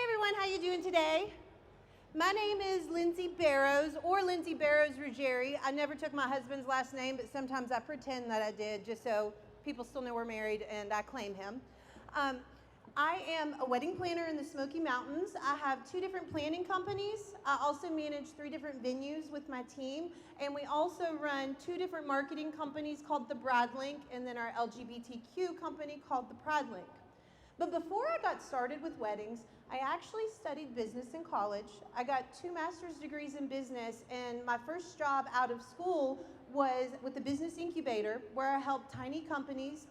everyone, how you doing today? My name is Lindsay Barrows, or Lindsay Barrows-Ruggieri. I never took my husband's last name, but sometimes I pretend that I did just so people still know we're married and I claim him. I am a wedding planner in the Smoky Mountains. I have 2 different planning companies. I also manage 3 different venues with my team, and we also run 2 different marketing companies called the Bradlink, and then our LGBTQ company called the Pradlink. But before I got started with weddings, I actually studied business in college. I got 2 master's degrees in business, and my first job out of school was with the business incubator, where I helped tiny companies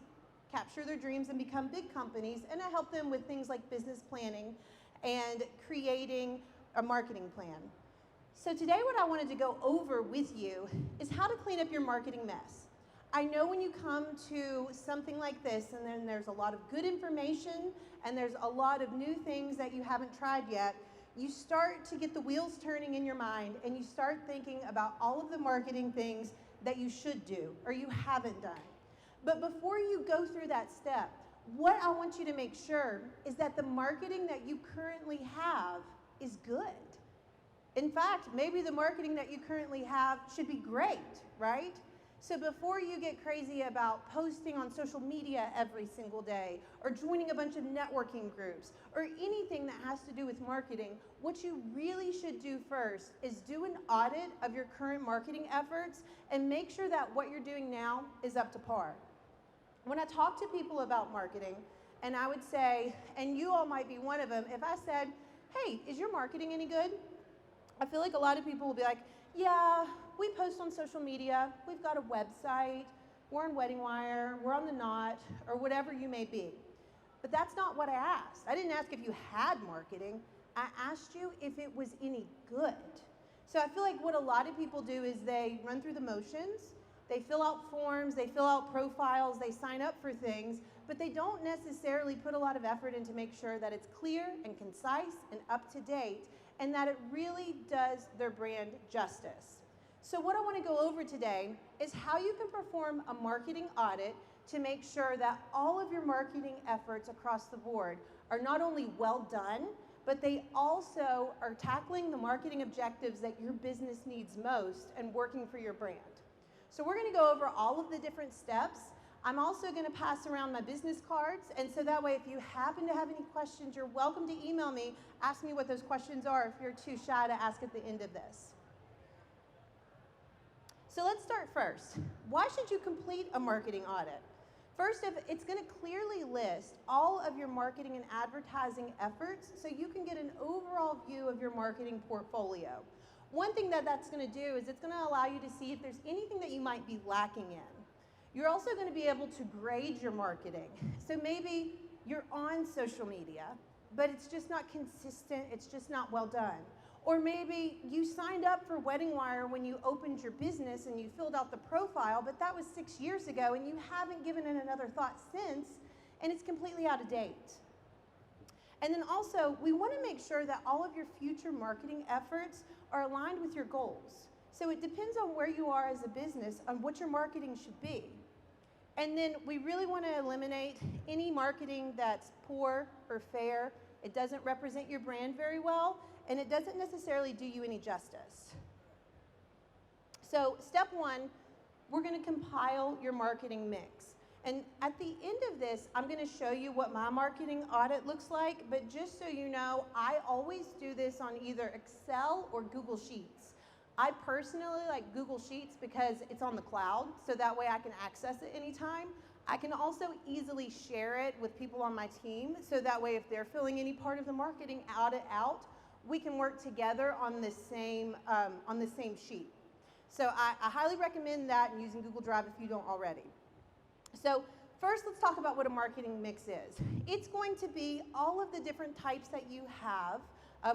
capture their dreams and become big companies, and I helped them with things like business planning and creating a marketing plan. So today what I wanted to go over with you is how to clean up your marketing mess. I know when you come to something like this and then there's a lot of good information and there's a lot of new things that you haven't tried yet, you start to get the wheels turning in your mind and you start thinking about all of the marketing things that you should do or you haven't done. But before you go through that step, what I want you to make sure is that the marketing that you currently have is good. In fact, maybe the marketing that you currently have should be great, right? So before you get crazy about posting on social media every single day or joining a bunch of networking groups or anything that has to do with marketing, what you really should do first is do an audit of your current marketing efforts and make sure that what you're doing now is up to par. When I talk to people about marketing, and I would say, and you all might be one of them, if I said, hey, is your marketing any good? I feel like a lot of people will be like, yeah, we post on social media, we've got a website, we're on Wedding Wire, we're on The Knot, or whatever you may be. But that's not what I asked. I didn't ask if you had marketing, I asked you if it was any good. So I feel like what a lot of people do is they run through the motions, they fill out forms, they fill out profiles, they sign up for things, but they don't necessarily put a lot of effort into make sure that it's clear and concise and up to date and that it really does their brand justice. So what I want to go over today is how you can perform a marketing audit to make sure that all of your marketing efforts across the board are not only well done, but they also are tackling the marketing objectives that your business needs most and working for your brand. So we're going to go over all of the different steps. I'm also going to pass around my business cards, and so that way if you happen to have any questions, you're welcome to email me, ask me what those questions are if you're too shy to ask at the end of this. So let's start first. Why should you complete a marketing audit? First, it's going to clearly list all of your marketing and advertising efforts so you can get an overall view of your marketing portfolio. One thing that that's going to do is it's going to allow you to see if there's anything that you might be lacking in. You're also going to be able to grade your marketing. So maybe you're on social media, but it's just not consistent, it's just not well done. Or maybe you signed up for Wedding Wire when you opened your business and you filled out the profile, but that was 6 years ago and you haven't given it another thought since, and it's completely out of date. And then also, we want to make sure that all of your future marketing efforts are aligned with your goals. So it depends on where you are as a business on what your marketing should be. And then we really want to eliminate any marketing that's poor or fair. It doesn't represent your brand very well, and it doesn't necessarily do you any justice. So step 1, we're going to compile your marketing mix. And at the end of this, I'm going to show you what my marketing audit looks like, but just so you know, I always do this on either Excel or Google Sheets. I personally like Google Sheets because it's on the cloud, so that way I can access it anytime. I can also easily share it with people on my team, so that way if they're filling any part of the marketing audit out, we can work together on the same sheet. So I highly recommend that and using Google Drive if you don't already. So first, let's talk about what a marketing mix is. It's going to be all of the different types that you have.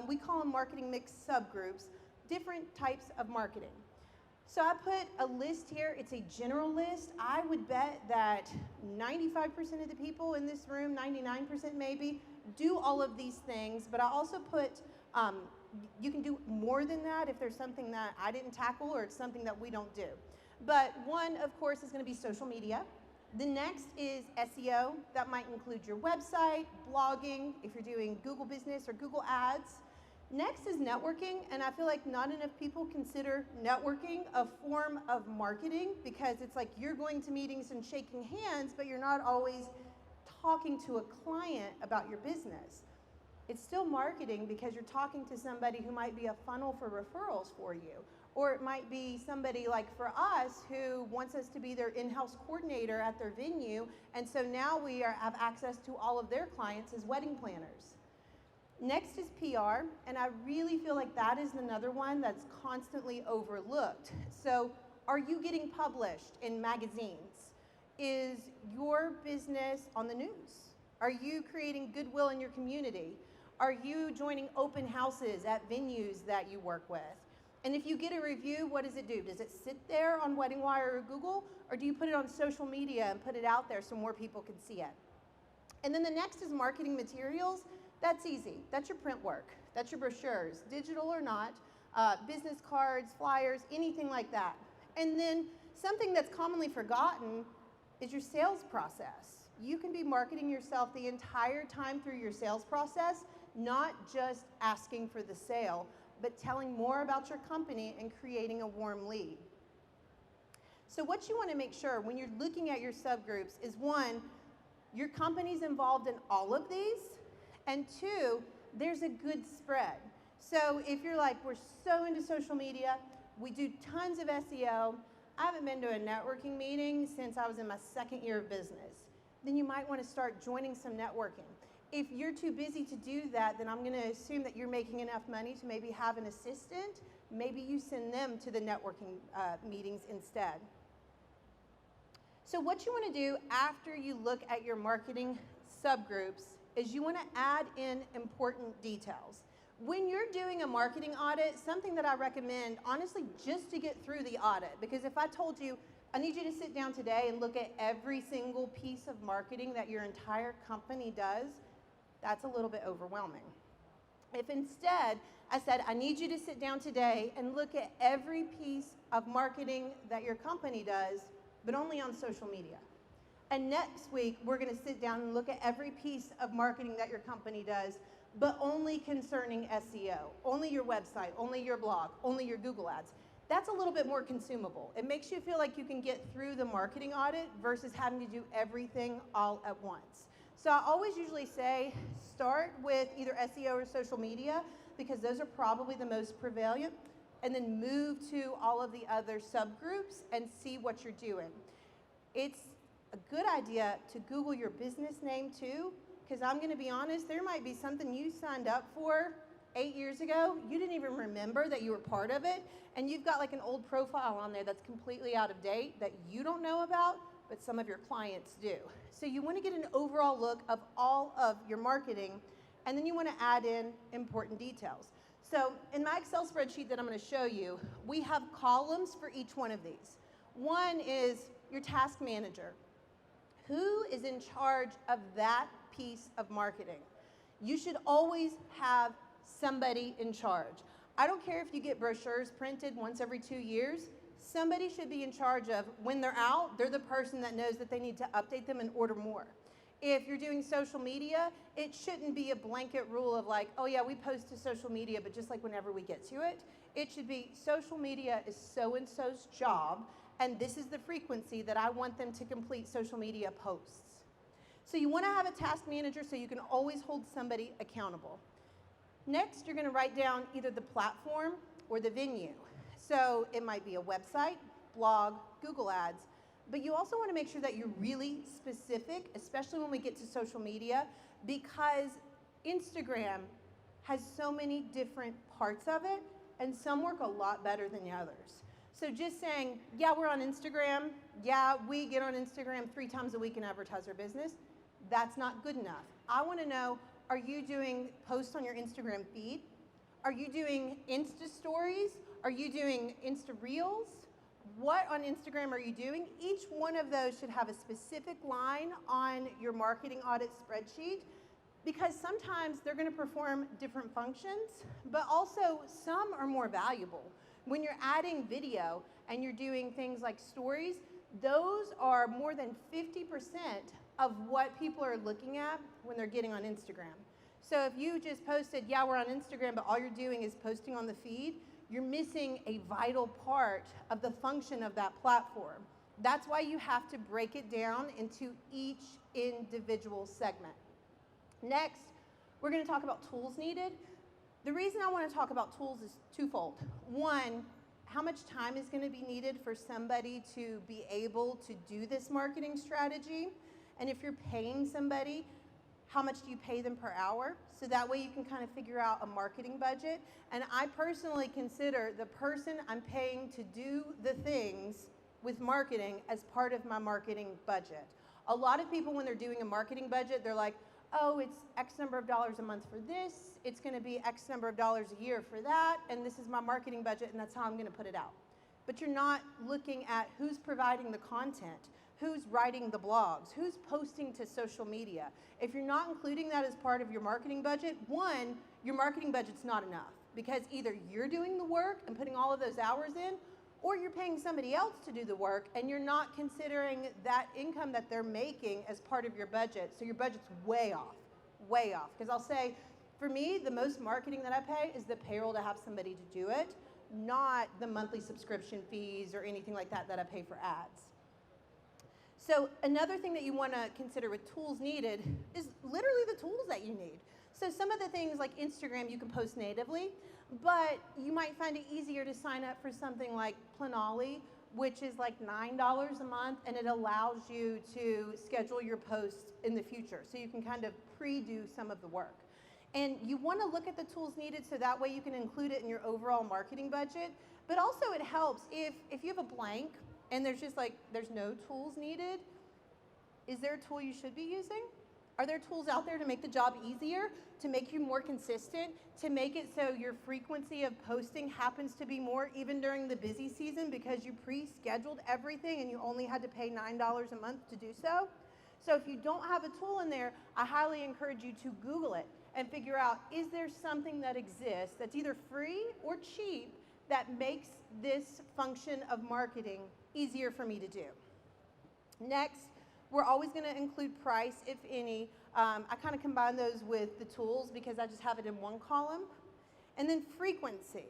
We call them marketing mix subgroups, different types of marketing. So I put a list here. It's a general list. I would bet that 95% of the people in this room, 99% maybe, do all of these things. But I also put, you can do more than that if there's something that I didn't tackle or it's something that we don't do. But one, of course, is going to be social media. The next is SEO. That might include your website, blogging, if you're doing Google Business or Google Ads. Next is networking, and I feel like not enough people consider networking a form of marketing, because it's like you're going to meetings and shaking hands, but you're not always talking to a client about your business. It's still marketing because you're talking to somebody who might be a funnel for referrals for you. Or it might be somebody like for us who wants us to be their in-house coordinator at their venue, and so now we have access to all of their clients as wedding planners. Next is PR, and I really feel like that is another one that's constantly overlooked. So are you getting published in magazines? Is your business on the news? Are you creating goodwill in your community? Are you joining open houses at venues that you work with? And if you get a review, what does it do? Does it sit there on Wedding Wire or Google, or do you put it on social media and put it out there so more people can see it? And then the next is marketing materials. That's easy. That's your print work. That's your brochures, digital or not, business cards, flyers, anything like that. And then something that's commonly forgotten is your sales process. You can be marketing yourself the entire time through your sales process, not just asking for the sale, but telling more about your company and creating a warm lead. So what you want to make sure when you're looking at your subgroups is, one, your company's involved in all of these, and two, there's a good spread. So if you're like, we're so into social media, we do tons of SEO, I haven't been to a networking meeting since I was in my second year of business, then you might want to start joining some networking. If you're too busy to do that, then I'm going to assume that you're making enough money to maybe have an assistant. Maybe you send them to the networking meetings instead. So what you want to do after you look at your marketing subgroups is you want to add in important details. When you're doing a marketing audit, something that I recommend, honestly, just to get through the audit, because if I told you, I need you to sit down today and look at every single piece of marketing that your entire company does, that's a little bit overwhelming. If instead I said, I need you to sit down today and look at every piece of marketing that your company does, but only on social media. And next week, we're going to sit down and look at every piece of marketing that your company does, but only concerning SEO, only your website, only your blog, only your Google Ads. That's a little bit more consumable. It makes you feel like you can get through the marketing audit versus having to do everything all at once. So I always usually say, start with either SEO or social media, because those are probably the most prevalent, and then move to all of the other subgroups and see what you're doing. It's a good idea to Google your business name too, because I'm going to be honest, there might be something you signed up for 8 years ago, you didn't even remember that you were part of it, and you've got like an old profile on there that's completely out of date that you don't know about, but some of your clients do. So you want to get an overall look of all of your marketing, and then you want to add in important details. So in my Excel spreadsheet that I'm going to show you, we have columns for each one of these. One is your task manager. Who is in charge of that piece of marketing? You should always have somebody in charge. I don't care if you get brochures printed once every 2 years, somebody should be in charge of, when they're out, they're the person that knows that they need to update them and order more. If you're doing social media, it shouldn't be a blanket rule of like, oh yeah, we post to social media, but just like whenever we get to it. It should be, social media is so-and-so's job, and this is the frequency that I want them to complete social media posts. So you want to have a task manager so you can always hold somebody accountable. Next, you're going to write down either the platform or the venue. So it might be a website, blog, Google Ads, but you also want to make sure that you're really specific, especially when we get to social media, because Instagram has so many different parts of it, and some work a lot better than the others. So just saying, yeah, we're on Instagram, yeah, we get on Instagram 3 times a week and advertise our business, that's not good enough. I want to know, are you doing posts on your Instagram feed? Are you doing Insta stories? Are you doing Insta Reels? What on Instagram are you doing? Each one of those should have a specific line on your marketing audit spreadsheet, because sometimes they're going to perform different functions, but also some are more valuable. When you're adding video and you're doing things like stories, those are more than 50% of what people are looking at when they're getting on Instagram. So if you just posted, yeah, we're on Instagram, but all you're doing is posting on the feed, you're missing a vital part of the function of that platform. That's why you have to break it down into each individual segment. Next, we're going to talk about tools needed. The reason I want to talk about tools is twofold. One, how much time is going to be needed for somebody to be able to do this marketing strategy? And if you're paying somebody, how much do you pay them per hour? So that way you can kind of figure out a marketing budget. And I personally consider the person I'm paying to do the things with marketing as part of my marketing budget. A lot of people, when they're doing a marketing budget, they're like, oh, it's X number of dollars a month for this, it's going to be X number of dollars a year for that, and this is my marketing budget, and that's how I'm going to put it out. But you're not looking at who's providing the content, who's writing the blogs, who's posting to social media. If you're not including that as part of your marketing budget, one, your marketing budget's not enough, because either you're doing the work and putting all of those hours in, or you're paying somebody else to do the work and you're not considering that income that they're making as part of your budget. So your budget's way off, way off. Because I'll say, for me, the most marketing that I pay is the payroll to have somebody to do it, not the monthly subscription fees or anything like that that I pay for ads. So another thing that you want to consider with tools needed is literally the tools that you need. So some of the things like Instagram you can post natively, but you might find it easier to sign up for something like Planoly, which is like $9 a month, and it allows you to schedule your posts in the future. So you can kind of pre-do some of the work. And you want to look at the tools needed so that way you can include it in your overall marketing budget. But also it helps if you have a blank and there's just like, there's no tools needed, is there a tool you should be using? Are there tools out there to make the job easier, to make you more consistent, to make it so your frequency of posting happens to be more even during the busy season because you pre-scheduled everything and you only had to pay $9 a month to do so? So if you don't have a tool in there, I highly encourage you to Google it and figure out, is there something that exists that's either free or cheap that makes this function of marketing easier for me to do? Next, we're always going to include price, if any. I kind of combine those with the tools because I just have it in one column. And then frequency.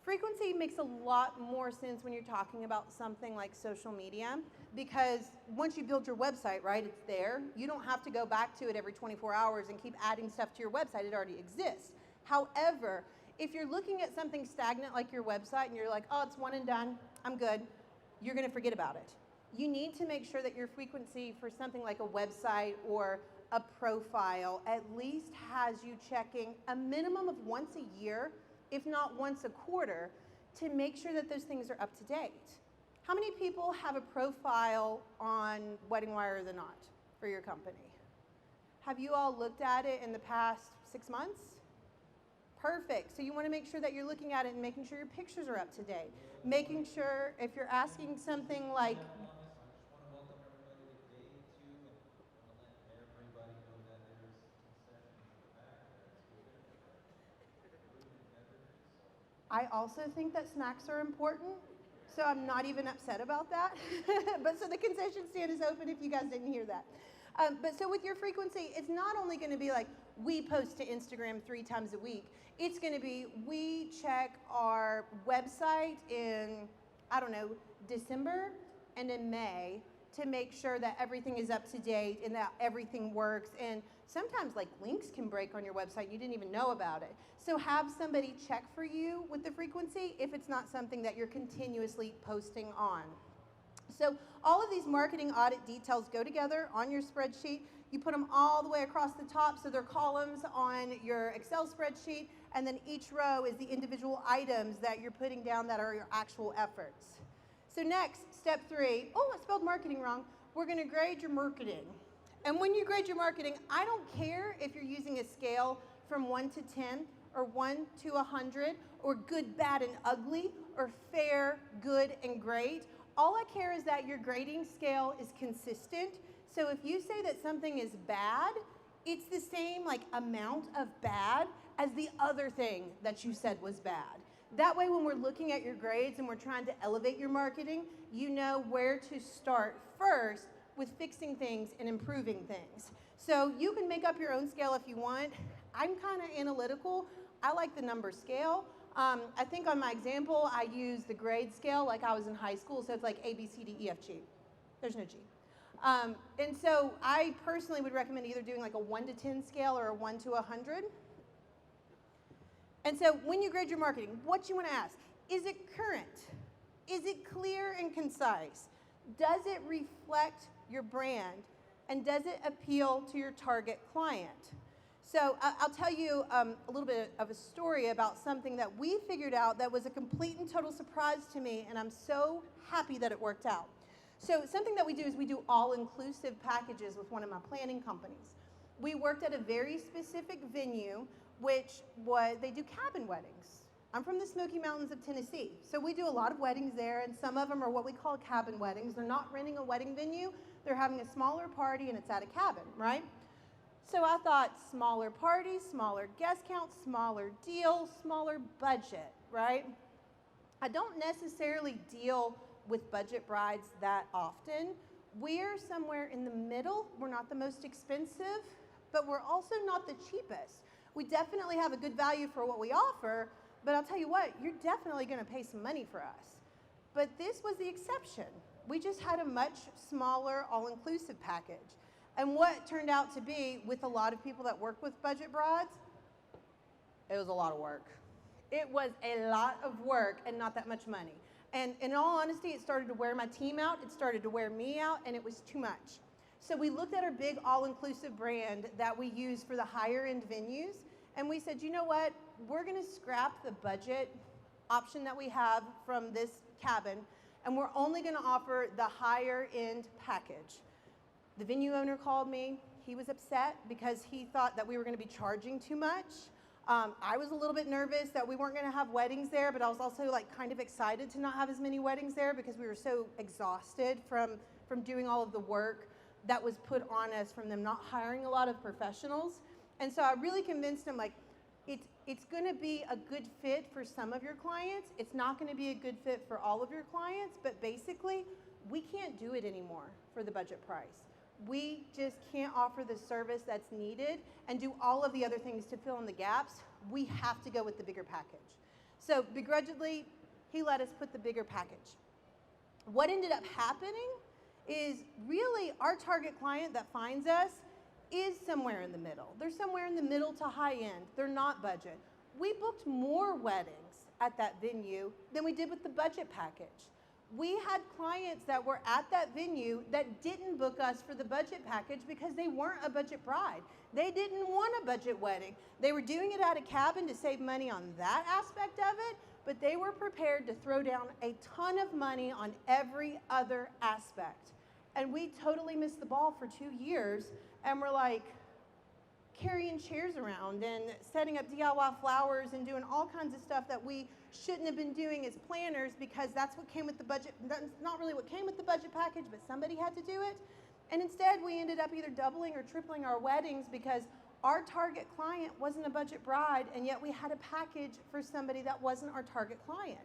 Frequency makes a lot more sense when you're talking about something like social media because once you build your website, right, it's there. You don't have to go back to it every 24 hours and keep adding stuff to your website. It already exists. However, if you're looking at something stagnant like your website and you're like, oh, it's one and done, I'm good, you're going to forget about it. You need to make sure that your frequency for something like a website or a profile at least has you checking a minimum of once a year, if not once a quarter, to make sure that those things are up to date. How many people have a profile on Wedding Wire or The Knot for your company? Have you all looked at it in the past 6 months? Perfect. So you want to make sure that you're looking at it and making sure your pictures are up to date. Making sure if you're asking something like, I also think that snacks are important, so I'm not even upset about that. But so the concession stand is open if you guys didn't hear that. But so with your frequency, it's not only going to be like we post to Instagram 3 times a week. It's going to be we check our website in, I don't know, December and in May to make sure that everything is up to date and that everything works. And sometimes like links can break on your website. You didn't even know about it. So have somebody check for you with the frequency if it's not something that you're continuously posting on. So all of these marketing audit details go together on your spreadsheet. You put them all the way across the top, so they're columns on your Excel spreadsheet, and then each row is the individual items that you're putting down that are your actual efforts. So next, step 3, oh, I spelled marketing wrong. We're going to grade your marketing. And when you grade your marketing, I don't care if you're using a scale from 1 to 10 or 1 to 100 or good, bad, and ugly or fair, good, and great. All I care is that your grading scale is consistent. So if you say that something is bad, it's the same like amount of bad as the other thing that you said was bad. That way, when we're looking at your grades and we're trying to elevate your marketing, you know where to start first with fixing things and improving things. So you can make up your own scale if you want. I'm kind of analytical. I like the number scale. I think on my example, I use the grade scale like I was in high school, so it's like A, B, C, D, E, F, G. There's no G. And so I personally would recommend either doing like a 1 to 10 scale or a 1 to 100. And so when you grade your marketing, what you want to ask, is it current? Is it clear and concise? Does it reflect your brand? And does it appeal to your target client? So I'll tell you a little bit of a story about something that we figured out that was a complete and total surprise to me, and I'm so happy that it worked out. So something that we do is we do all-inclusive packages with one of my planning companies. We worked at a very specific venue, which was, they do cabin weddings. I'm from the Smoky Mountains of Tennessee, so we do a lot of weddings there, and some of them are what we call cabin weddings. They're not renting a wedding venue, they're having a smaller party, and it's at a cabin, right? So I thought smaller parties, smaller guest count, smaller deal, smaller budget, right? I don't necessarily deal with budget brides that often. We're somewhere in the middle. We're not the most expensive, but we're also not the cheapest. We definitely have a good value for what we offer, but I'll tell you what, you're definitely gonna pay some money for us. But this was the exception. We just had a much smaller all-inclusive package. And what turned out to be, with a lot of people that work with budget brides, it was a lot of work. It was a lot of work and not that much money. And in all honesty, it started to wear my team out, it started to wear me out, and it was too much. So we looked at our big all-inclusive brand that we use for the higher-end venues, and we said, you know what, we're gonna scrap the budget option that we have from this cabin, and we're only gonna offer the higher-end package. The venue owner called me. He was upset because he thought that we were gonna be charging too much. I was a little bit nervous that we weren't gonna have weddings there, but I was also like kind of excited to not have as many weddings there because we were so exhausted from doing all of the work that was put on us from them not hiring a lot of professionals. And so I really convinced him, like, it's gonna be a good fit for some of your clients. It's not gonna be a good fit for all of your clients, but basically, we can't do it anymore for the budget price. We just can't offer the service that's needed and do all of the other things to fill in the gaps. We have to go with the bigger package. So begrudgingly, he let us put the bigger package. What ended up happening is really our target client that finds us is somewhere in the middle. They're somewhere in the middle to high end. They're not budget. We booked more weddings at that venue than we did with the budget package. We had clients that were at that venue that didn't book us for the budget package because they weren't a budget bride. They didn't want a budget wedding. They were doing it at a cabin to save money on that aspect of it, but they were prepared to throw down a ton of money on every other aspect. And we totally missed the ball for 2 years, and we're like carrying chairs around and setting up DIY flowers and doing all kinds of stuff that we shouldn't have been doing as planners because that's what came with the budget. That's not really what came with the budget package, but somebody had to do it. And instead, we ended up either doubling or tripling our weddings because our target client wasn't a budget bride, and yet we had a package for somebody that wasn't our target client.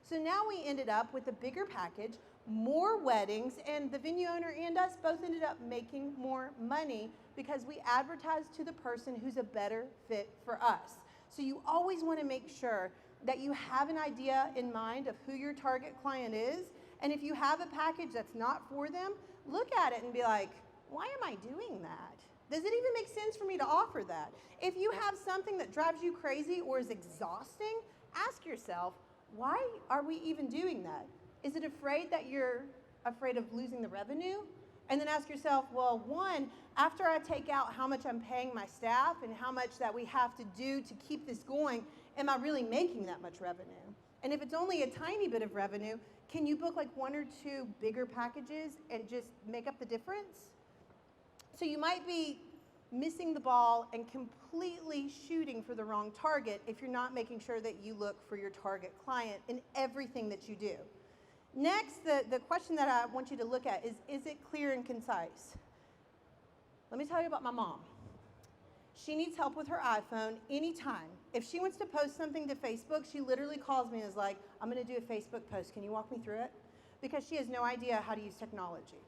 So now we ended up with a bigger package, more weddings, and the venue owner and us both ended up making more money because we advertised to the person who's a better fit for us. So you always want to make sure that you have an idea in mind of who your target client is, and if you have a package that's not for them, look at it and be like, why am I doing that? Does it even make sense for me to offer that? If you have something that drives you crazy or is exhausting, ask yourself, why are we even doing that? Is it afraid that you're afraid of losing the revenue? And then ask yourself, well, one, after I take out how much I'm paying my staff and how much that we have to do to keep this going, am I really making that much revenue? And if it's only a tiny bit of revenue, can you book like 1 or 2 bigger packages and just make up the difference? So you might be missing the ball and completely shooting for the wrong target if you're not making sure that you look for your target client in everything that you do. Next, the question that I want you to look at is it clear and concise? Let me tell you about my mom. She needs help with her iPhone anytime. If she wants to post something to Facebook, she literally calls me and is like, I'm going to do a Facebook post. Can you walk me through it? Because she has no idea how to use technology.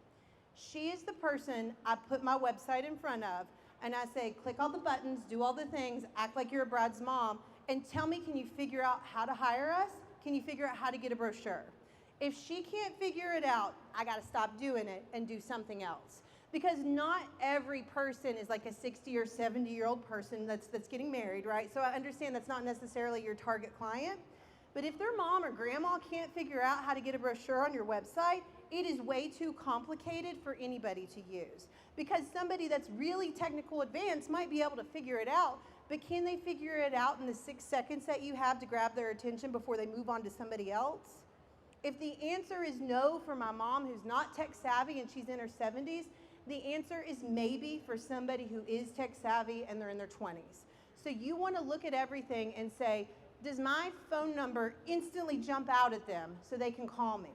She is the person I put my website in front of, and I say, click all the buttons, do all the things, act like you're a bride's mom, and tell me, can you figure out how to hire us? Can you figure out how to get a brochure? If she can't figure it out, I got to stop doing it and do something else. Because not every person is like a 60 or 70-year-old person that's getting married, right? So I understand that's not necessarily your target client. But if their mom or grandma can't figure out how to get a brochure on your website, it is way too complicated for anybody to use. Because somebody that's really technical advanced might be able to figure it out, but can they figure it out in the 6 seconds that you have to grab their attention before they move on to somebody else? If the answer is no for my mom who's not tech savvy and she's in her 70s, the answer is maybe for somebody who is tech savvy and they're in their 20s. So you want to look at everything and say, does my phone number instantly jump out at them so they can call me?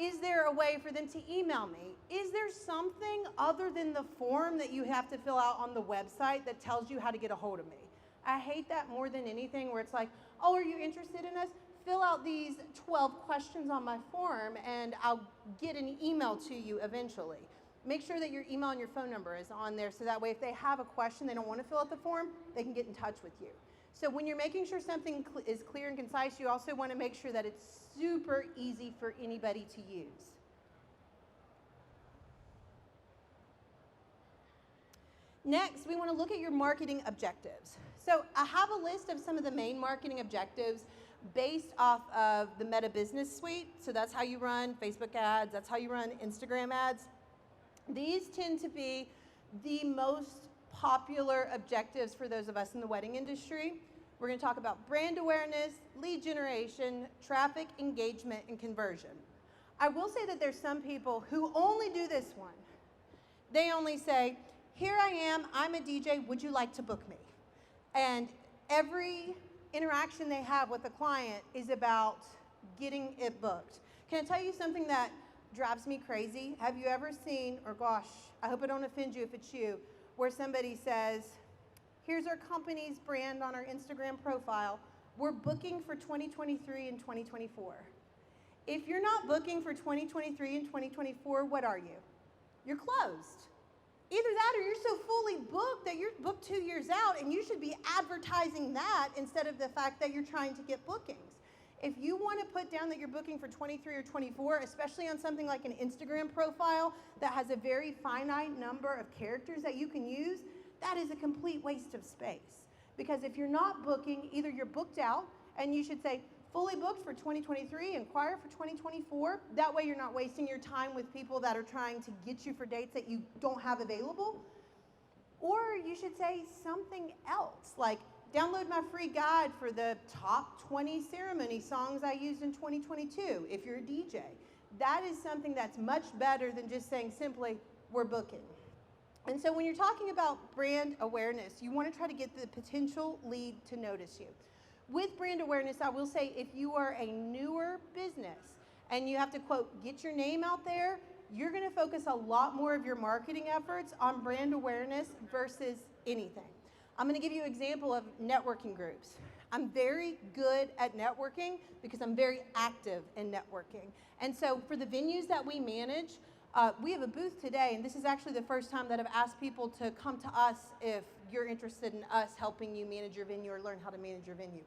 Is there a way for them to email me? Is there something other than the form that you have to fill out on the website that tells you how to get a hold of me? I hate that more than anything, where it's like, oh, are you interested in us? Fill out these 12 questions on my form and I'll get an email to you eventually. Make sure that your email and your phone number is on there so that way if they have a question, they don't want to fill out the form, they can get in touch with you. So when you're making sure something is clear and concise, you also want to make sure that it's super easy for anybody to use. Next, we want to look at your marketing objectives. So I have a list of some of the main marketing objectives based off of the Meta Business Suite. So that's how you run Facebook ads, that's how you run Instagram ads. These tend to be the most popular objectives for those of us in the wedding industry. We're going to talk about brand awareness, lead generation, traffic, engagement, and conversion. I will say that there's some people who only do this one. They only say, here I am, I'm a DJ, would you like to book me? And every interaction they have with a client is about getting it booked. Can I tell you something that drives me crazy? Have you ever seen, or gosh, I hope I don't offend you if it's you, where somebody says, here's our company's brand on our Instagram profile, we're booking for 2023 and 2024. If you're not booking for 2023 and 2024, what are you? You're closed. Either that or you're so fully booked that you're booked 2 years out and you should be advertising that instead of the fact that you're trying to get bookings. If you want to put down that you're booking for 23 or 24, especially on something like an Instagram profile that has a very finite number of characters that you can use, that is a complete waste of space. Because if you're not booking, either you're booked out, and you should say, fully booked for 2023, inquire for 2024. That way you're not wasting your time with people that are trying to get you for dates that you don't have available. Or you should say something else, like, download my free guide for the top 20 ceremony songs I used in 2022, if you're a DJ. That is something that's much better than just saying simply, we're booking. And so when you're talking about brand awareness, you want to try to get the potential lead to notice you. With brand awareness, I will say if you are a newer business and you have to, quote, get your name out there, you're going to focus a lot more of your marketing efforts on brand awareness versus anything. I'm going to give you an example of networking groups. I'm very good at networking because I'm very active in networking. And so for the venues that we manage, we have a booth today, and this is actually the first time that I've asked people to come to us if you're interested in us helping you manage your venue or learn how to manage your venue.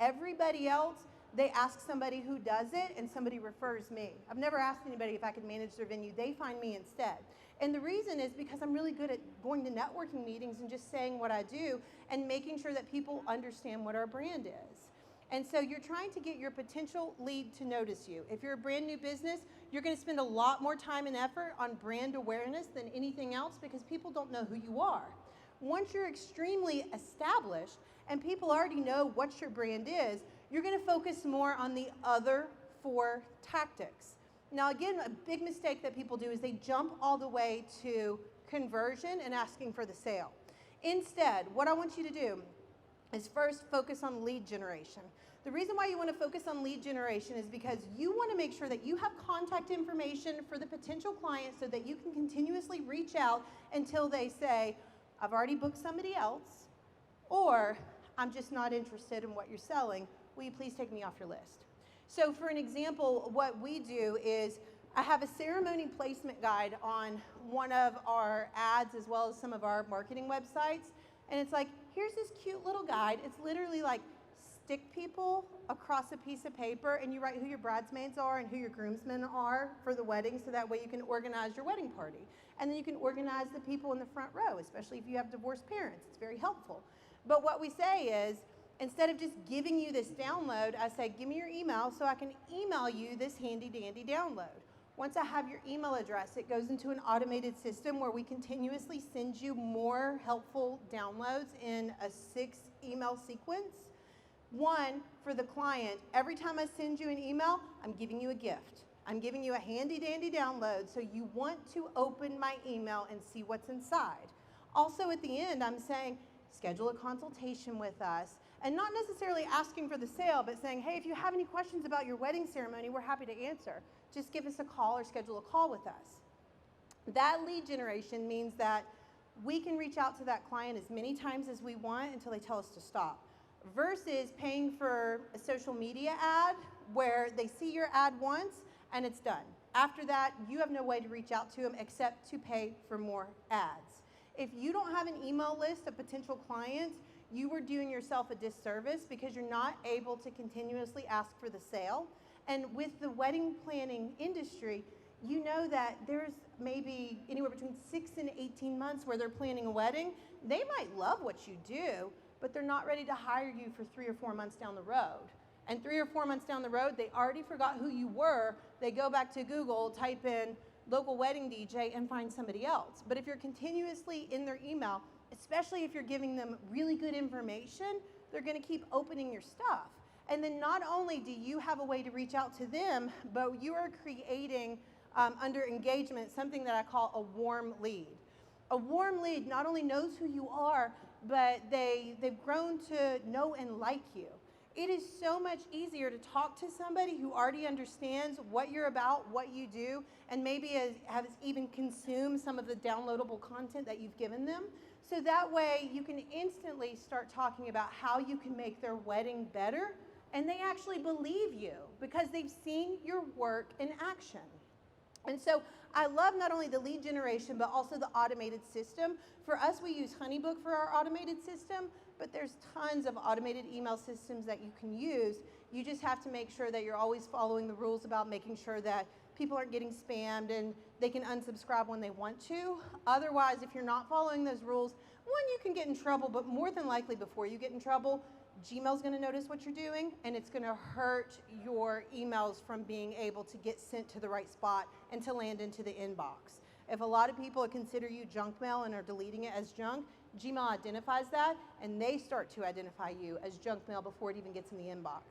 Everybody else, they ask somebody who does it, and somebody refers me. I've never asked anybody if I could manage their venue. They find me instead. And the reason is because I'm really good at going to networking meetings and just saying what I do and making sure that people understand what our brand is. And so you're trying to get your potential lead to notice you. If you're a brand new business, you're going to spend a lot more time and effort on brand awareness than anything else because people don't know who you are. Once you're extremely established and people already know what your brand is, you're going to focus more on the other 4 tactics. Now, again, a big mistake that people do is they jump all the way to conversion and asking for the sale. Instead, what I want you to do is first focus on lead generation. The reason why you want to focus on lead generation is because you want to make sure that you have contact information for the potential client so that you can continuously reach out until they say, I've already booked somebody else, or I'm just not interested in what you're selling. Will you please take me off your list? So for an example, what we do is I have a ceremony placement guide on one of our ads as well as some of our marketing websites. And it's like, here's this cute little guide. It's literally like stick people across a piece of paper and you write who your bridesmaids are and who your groomsmen are for the wedding, so that way you can organize your wedding party. And then you can organize the people in the front row, especially if you have divorced parents. It's very helpful. But what we say is, instead of just giving you this download, I say, give me your email so I can email you this handy dandy download. Once I have your email address, it goes into an automated system where we continuously send you more helpful downloads in a 6-email sequence. One, for the client, every time I send you an email, I'm giving you a gift. I'm giving you a handy dandy download, so you want to open my email and see what's inside. Also at the end, I'm saying, schedule a consultation with us, and not necessarily asking for the sale, but saying, hey, if you have any questions about your wedding ceremony, we're happy to answer. Just give us a call or schedule a call with us. That lead generation means that we can reach out to that client as many times as we want until they tell us to stop, versus paying for a social media ad where they see your ad once and it's done. After that, you have no way to reach out to them except to pay for more ads. If you don't have an email list of potential clients, you are doing yourself a disservice because you're not able to continuously ask for the sale. And with the wedding planning industry, you know that there's maybe anywhere between 6 and 18 months where they're planning a wedding. They might love what you do, but they're not ready to hire you for 3 or 4 months down the road. And 3 or 4 months down the road, they already forgot who you were. They go back to Google, type in local wedding DJ, and find somebody else. But if you're continuously in their email, especially if you're giving them really good information, they're going to keep opening your stuff. And then not only do you have a way to reach out to them, but you are creating under engagement something that I call a warm lead. A warm lead not only knows who you are, but they've grown to know and like you. It is so much easier to talk to somebody who already understands what you're about, what you do, and maybe has even consumed some of the downloadable content that you've given them. So that way you can instantly start talking about how you can make their wedding better, and they actually believe you because they've seen your work in action. And so I love not only the lead generation, but also the automated system. For us, we use Honeybook for our automated system, but there's tons of automated email systems that you can use. You just have to make sure that you're always following the rules about making sure that people aren't getting spammed and they can unsubscribe when they want to. Otherwise, if you're not following those rules, one, you can get in trouble, but more than likely before you get in trouble, Gmail's going to notice what you're doing, and it's going to hurt your emails from being able to get sent to the right spot and to land into the inbox. If a lot of people consider you junk mail and are deleting it as junk, Gmail identifies that, and they start to identify you as junk mail before it even gets in the inbox.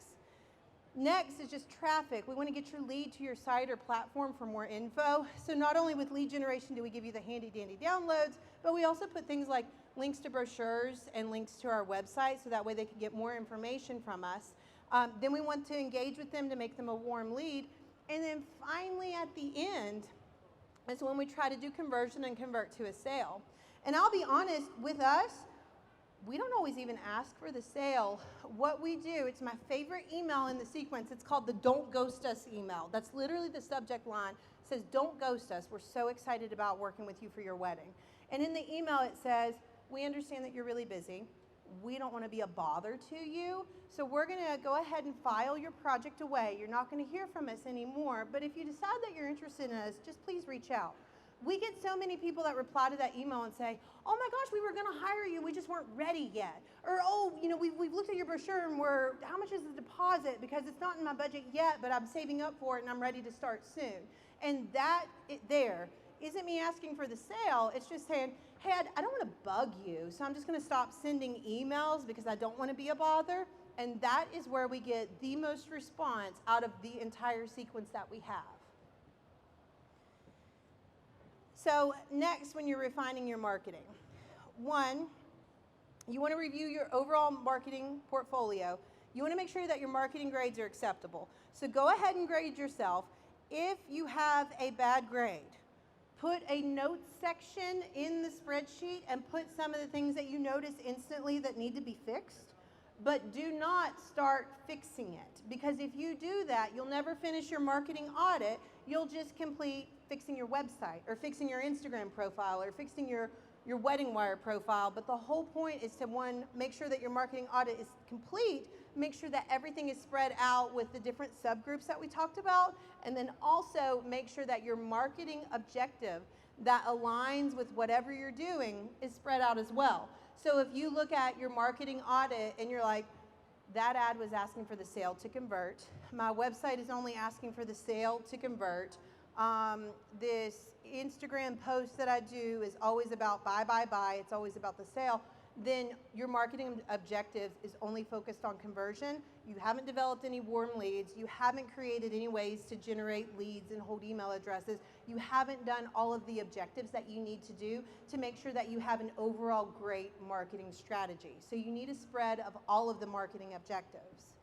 Next is just traffic. We want to get your lead to your site or platform for more info. So not only with lead generation do we give you the handy dandy downloads, but we also put things like links to brochures and links to our website so that way they can get more information from us. Then we want to engage with them to make them a warm lead. And then finally at the end is when we try to do conversion and convert to a sale. And I'll be honest, with us, we don't always even ask for the sale. What we do, it's my favorite email in the sequence. It's called the Don't Ghost Us email. That's literally the subject line. It says, don't ghost us. We're so excited about working with you for your wedding. And in the email it says, we understand that you're really busy. We don't want to be a bother to you. So we're going to go ahead and file your project away. You're not going to hear from us anymore. But if you decide that you're interested in us, just please reach out. We get so many people that reply to that email and say, oh my gosh, we were going to hire you, we just weren't ready yet. Or, oh, you know, we've looked at your brochure and how much is the deposit? Because it's not in my budget yet, but I'm saving up for it and I'm ready to start soon. And that there isn't me asking for the sale. It's just saying, hey, I don't want to bug you, so I'm just going to stop sending emails because I don't want to be a bother. And that is where we get the most response out of the entire sequence that we have. So next, when you're refining your marketing, one, you want to review your overall marketing portfolio. You want to make sure that your marketing grades are acceptable. So go ahead and grade yourself. If you have a bad grade, Put a notes section in the spreadsheet and put some of the things that you notice instantly that need to be fixed. But do not start fixing it, because if you do that, you'll never finish your marketing audit. You'll just complete fixing your website or fixing your Instagram profile or fixing your wedding wire profile. But the whole point is to, one, make sure that your marketing audit is complete, make sure that everything is spread out with the different subgroups that we talked about, and then also make sure that your marketing objective that aligns with whatever you're doing is spread out as well. So if you look at your marketing audit and you're like, that ad was asking for the sale to convert, my website is only asking for the sale to convert, this Instagram post that I do is always about buy, buy, buy, it's always about the sale, then your marketing objective is only focused on conversion. You haven't developed any warm leads. You haven't created any ways to generate leads and hold email addresses. You haven't done all of the objectives that you need to do to make sure that you have an overall great marketing strategy. So you need a spread of all of the marketing objectives.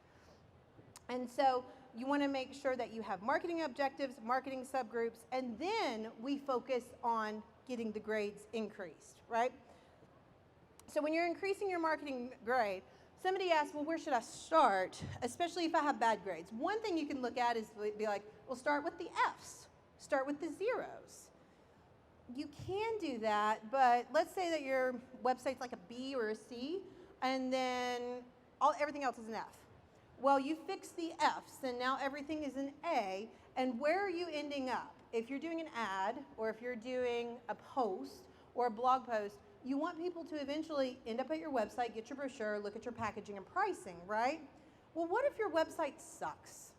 And so you want to make sure that you have marketing objectives, marketing subgroups, and then we focus on getting the grades increased, right? So when you're increasing your marketing grade, somebody asks, well, where should I start, especially if I have bad grades? One thing you can look at is be like, well, start with the Fs, start with the zeros. You can do that, but let's say that your website's like a B or a C, and then everything else is an F. Well, you fix the Fs, and now everything is an A, and where are you ending up? If you're doing an ad, or if you're doing a post, or a blog post, you want people to eventually end up at your website, get your brochure, look at your packaging and pricing, right? Well, what if your website sucks?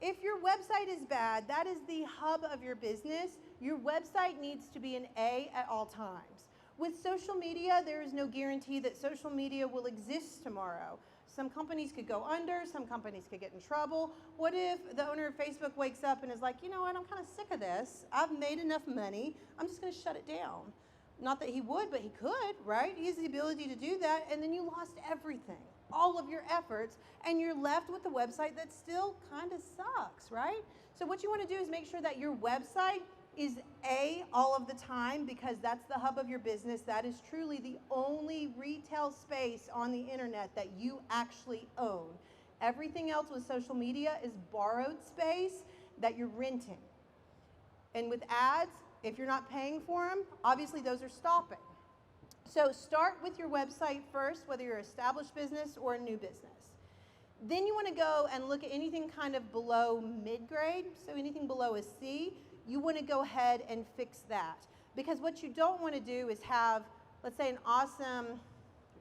If your website is bad, that is the hub of your business. Your website needs to be an A at all times. With social media, there is no guarantee that social media will exist tomorrow. Some companies could go under, some companies could get in trouble. What if the owner of Facebook wakes up and is like, you know what, I'm kind of sick of this. I've made enough money. I'm just going to shut it down. Not that he would, but he could, right? He has the ability to do that, and then you lost everything, all of your efforts, and you're left with a website that still kind of sucks, right? So what you want to do is make sure that your website is A all of the time, because that's the hub of your business. That is truly the only retail space on the internet that you actually own. Everything else with social media is borrowed space that you're renting. And with ads, if you're not paying for them, obviously those are stopping. So start with your website first, whether you're an established business or a new business. Then you want to go and look at anything kind of below mid-grade, so anything below a C, you want to go ahead and fix that. Because what you don't want to do is have, let's say, an awesome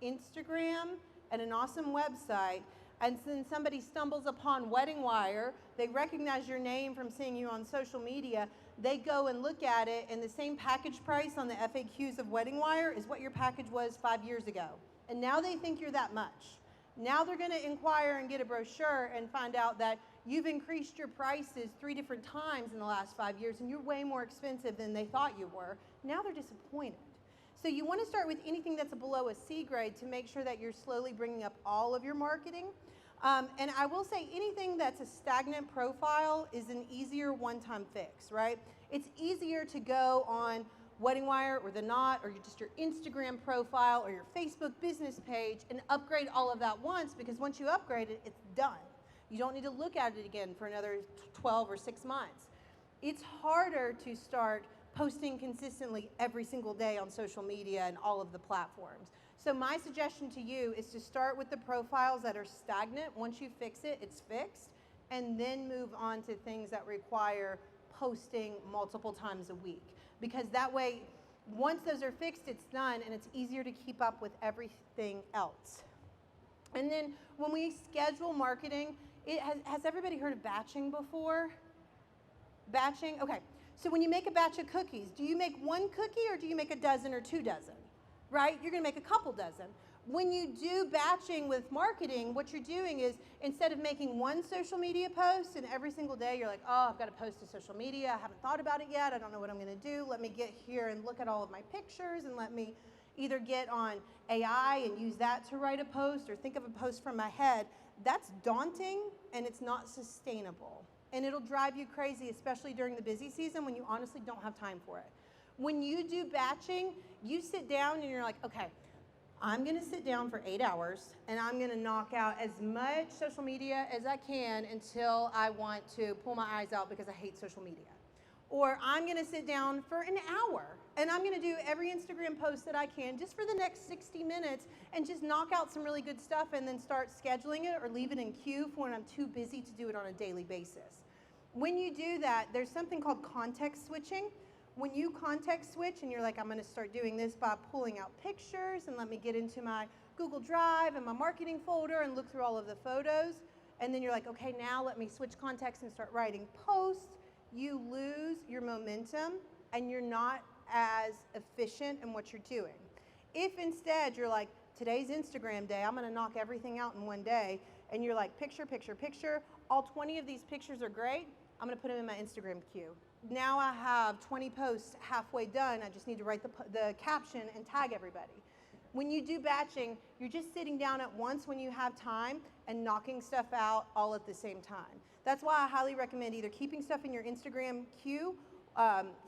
Instagram and an awesome website, and then somebody stumbles upon Wedding Wire, they recognize your name from seeing you on social media, they go and look at it, and the same package price on the FAQs of Wedding Wire is what your package was 5 years ago. And now they think you're that much. Now they're going to inquire and get a brochure and find out that you've increased your prices 3 different times in the last 5 years, and you're way more expensive than they thought you were. Now they're disappointed. So you want to start with anything that's below a C grade to make sure that you're slowly bringing up all of your marketing. And I will say anything that's a stagnant profile is an easier one-time fix, right? It's easier to go on Wedding Wire or The Knot or just your Instagram profile or your Facebook business page and upgrade all of that once, because once you upgrade it, it's done. You don't need to look at it again for another 12 or 6 months. It's harder to start posting consistently every single day on social media and all of the platforms. So my suggestion to you is to start with the profiles that are stagnant. Once you fix it, it's fixed, and then move on to things that require posting multiple times a week. Because that way, once those are fixed, it's done, and it's easier to keep up with everything else. And then when we schedule marketing, has everybody heard of batching before? Batching? Okay. So when you make a batch of cookies, do you make 1 cookie or do you make a dozen or 2 dozen? Right? You're going to make a couple dozen. When you do batching with marketing, what you're doing is, instead of making 1 social media post and every single day you're like, oh, I've got to post to social media, I haven't thought about it yet, I don't know what I'm going to do, let me get here and look at all of my pictures, and let me either get on AI and use that to write a post or think of a post from my head. That's daunting, and it's not sustainable. And it'll drive you crazy, especially during the busy season when you honestly don't have time for it. When you do batching, you sit down and you're like, okay, I'm gonna sit down for 8 hours and I'm gonna knock out as much social media as I can until I want to pull my eyes out because I hate social media. Or I'm gonna sit down for an hour and I'm gonna do every Instagram post that I can just for the next 60 minutes and just knock out some really good stuff and then start scheduling it or leave it in queue for when I'm too busy to do it on a daily basis. When you do that, there's something called context switching. When you context switch and you're like, I'm gonna start doing this by pulling out pictures and let me get into my Google Drive and my marketing folder and look through all of the photos, and then you're like, okay, now let me switch context and start writing posts, you lose your momentum and you're not as efficient in what you're doing. If instead you're like, today's Instagram day, I'm gonna knock everything out in one day, and you're like, picture, picture, picture, all 20 of these pictures are great, I'm gonna put them in my Instagram queue. Now I have 20 posts halfway done, I just need to write the caption and tag everybody. When you do batching, you're just sitting down at once when you have time and knocking stuff out all at the same time. That's why I highly recommend either keeping stuff in your Instagram queue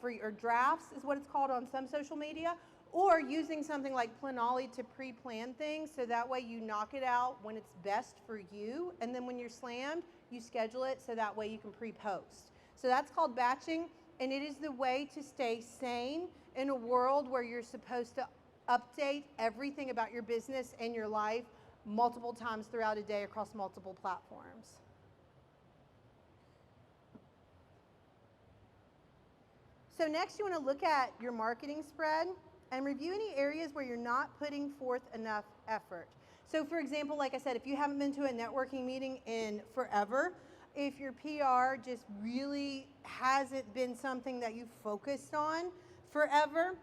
for your drafts is what it's called on some social media, or using something like Planoly to pre-plan things so that way you knock it out when it's best for you, and then when you're slammed, you schedule it so that way you can pre-post. So that's called batching, and it is the way to stay sane in a world where you're supposed to update everything about your business and your life multiple times throughout a day across multiple platforms. So next you want to look at your marketing spread and review any areas where you're not putting forth enough effort. So for example, like I said, if you haven't been to a networking meeting in forever, if your PR just really hasn't been something that you've focused on forever,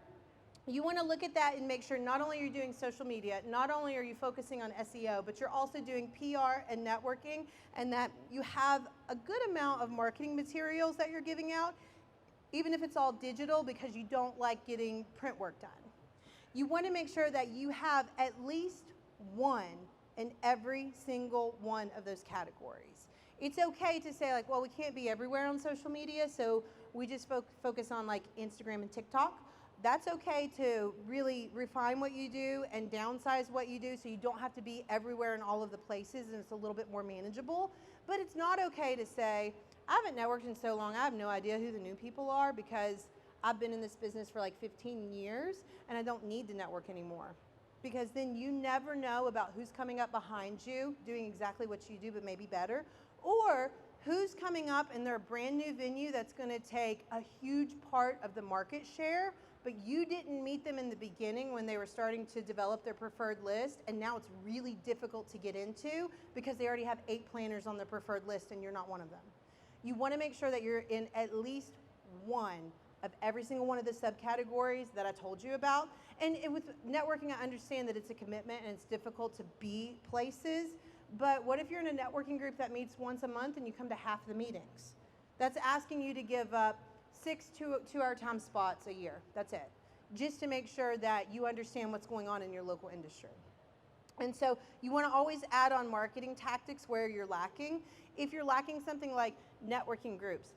you want to look at that and make sure not only are you doing social media, not only are you focusing on SEO, but you're also doing PR and networking, and that you have a good amount of marketing materials that you're giving out, even if it's all digital, because you don't like getting print work done. You want to make sure that you have at least one in every single one of those categories. It's okay to say like, well, we can't be everywhere on social media, so we just focus on like Instagram and TikTok. That's okay to really refine what you do and downsize what you do so you don't have to be everywhere in all of the places and it's a little bit more manageable. But it's not okay to say, I haven't networked in so long, I have no idea who the new people are because I've been in this business for like 15 years and I don't need to network anymore. Because then you never know about who's coming up behind you doing exactly what you do but maybe better, or who's coming up in their brand new venue that's going to take a huge part of the market share, but you didn't meet them in the beginning when they were starting to develop their preferred list, and now it's really difficult to get into because they already have 8 planners on their preferred list and you're not one of them. You want to make sure that you're in at least one of every single one of the subcategories that I told you about. And with networking, I understand that it's a commitment and it's difficult to be places, but what if you're in a networking group that meets once a month and you come to half the meetings? That's asking you to give up 6 two-hour time spots a year. That's it. Just to make sure that you understand what's going on in your local industry. And so you want to always add on marketing tactics where you're lacking. If you're lacking something like networking groups,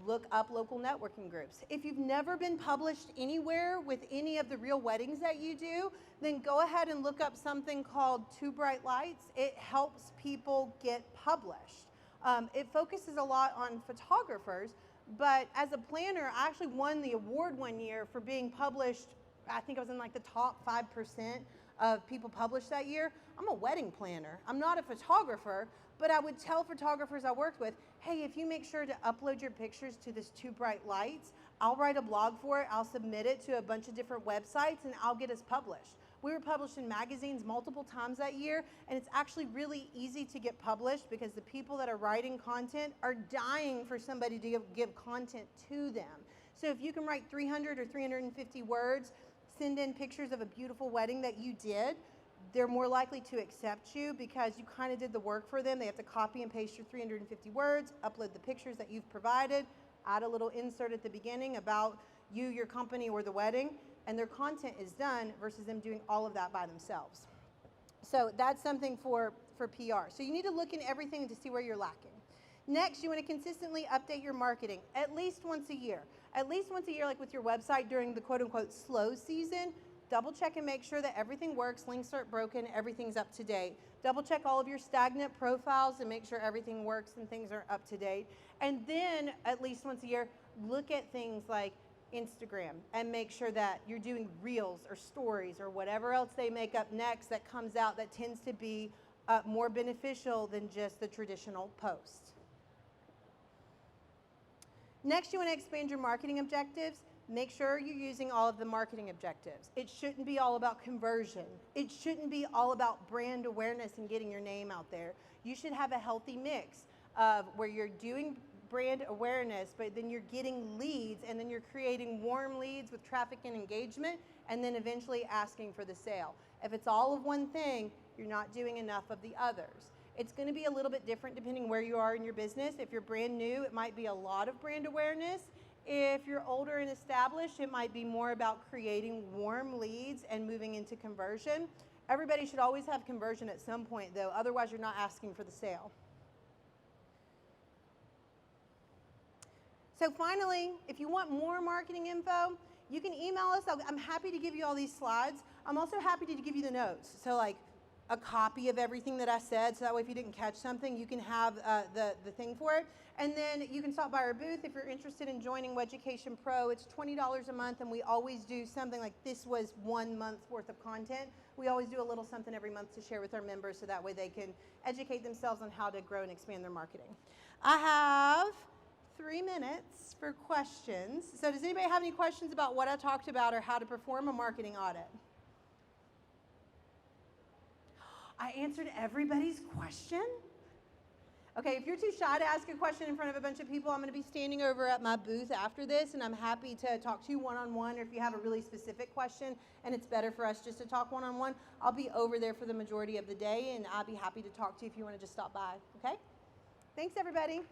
look up local networking groups. If you've never been published anywhere with any of the real weddings that you do, then go ahead and look up something called Too Bright Lights. It helps people get published. It focuses a lot on photographers, but as a planner, I actually won the award one year for being published. I think I was in like the top 5% of people published that year. I'm a wedding planner. I'm not a photographer, but I would tell photographers I worked with, hey, if you make sure to upload your pictures to this Too Bright Lights, I'll write a blog for it, I'll submit it to a bunch of different websites, and I'll get us published. We were published in magazines multiple times that year, and it's actually really easy to get published because the people that are writing content are dying for somebody to give content to them. So if you can write 300 or 350 words, send in pictures of a beautiful wedding that you did, they're more likely to accept you because you kind of did the work for them. They have to copy and paste your 350 words, upload the pictures that you've provided, add a little insert at the beginning about you, your company, or the wedding, and their content is done versus them doing all of that by themselves. So that's something for PR. So you need to look in everything to see where you're lacking. Next, you want to consistently update your marketing at least once a year. at least once a year, like with your website during the quote unquote slow season, double check and make sure that everything works, links aren't broken, everything's up to date. Double check all of your stagnant profiles and make sure everything works and things are up to date. And then at least once a year, look at things like Instagram and make sure that you're doing reels or stories or whatever else they make up next that comes out that tends to be more beneficial than just the traditional post. Next, you want to expand your marketing objectives. Make sure you're using all of the marketing objectives. It shouldn't be all about conversion. It shouldn't be all about brand awareness and getting your name out there. You should have a healthy mix of where you're doing brand awareness, but then you're getting leads, and then you're creating warm leads with traffic and engagement, and then eventually asking for the sale. If it's all of one thing, you're not doing enough of the others. It's going to be a little bit different depending where you are in your business. If you're brand new, it might be a lot of brand awareness. If you're older and established, it might be more about creating warm leads and moving into conversion. Everybody should always have conversion at some point, though. Otherwise, you're not asking for the sale. So finally, if you want more marketing info, you can email us. I'm happy to give you all these slides. I'm also happy to give you the notes. So like a copy of everything that I said, so that way if you didn't catch something, you can have the thing for it. And then you can stop by our booth if you're interested in joining Weducation Pro. It's $20 a month, and we always do something like this was 1 month's worth of content. We always do a little something every month to share with our members so that way they can educate themselves on how to grow and expand their marketing. I have 3 minutes for questions. So does anybody have any questions about what I talked about or how to perform a marketing audit? I answered everybody's question? Okay, if you're too shy to ask a question in front of a bunch of people, I'm going to be standing over at my booth after this, and I'm happy to talk to you one-on-one, or if you have a really specific question and it's better for us just to talk one-on-one, I'll be over there for the majority of the day, and I'll be happy to talk to you if you want to just stop by, okay? Thanks, everybody.